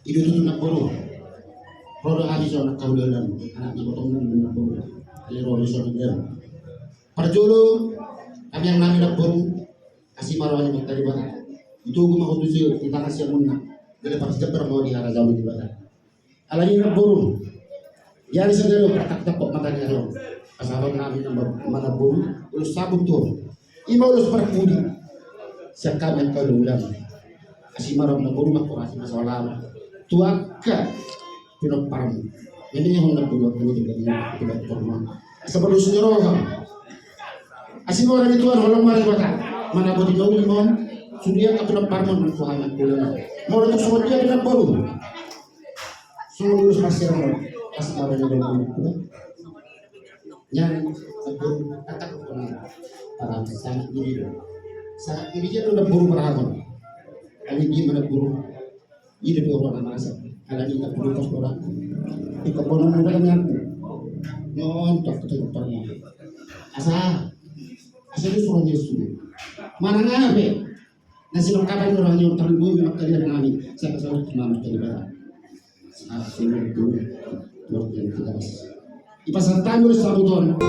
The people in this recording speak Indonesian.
Itu tuh nak boru. Rodo hari so nak kaudalan, anak ni potong nak boru. Ali rodo so nak dia. Parjolo kami yang nami nak boru, kasih marwani mentari bata. Itu guma ko tuju kita kasih munna. Jadi pas jabbar mau di hara zaman di bata. Alani nak boru. Yari sadero patak tapok mata dia ro. Asaban nami mana boru, ulus sabuk tu. Ima ulus perkudi. Siap kami yang kaudalan. Kasih marwani nak boru mak kasih masalah. Tuaka pinoparm ini yang nak buat ini tidak formal sebelum senyoro asin orang itu orang mari bata mana bodi mau limon sudia ka pinoparm man ko hanan kulan mau untuk semua dia dengan baru semua lulus masih orang pas ada di dalam itu yang aku kata para sangat ini dia udah buru beragon ini dia mana buru ini dia orang masa ala ni tak perlu kos orang ikut bono muda kan aku nyontok ke depannya asa itu suruh Yesus mana ngabe nasi lengkap orang yang terlalu banyak kali dengan kami saya kesal cuma dari barat sini itu yang kita ipasang tayo sa buton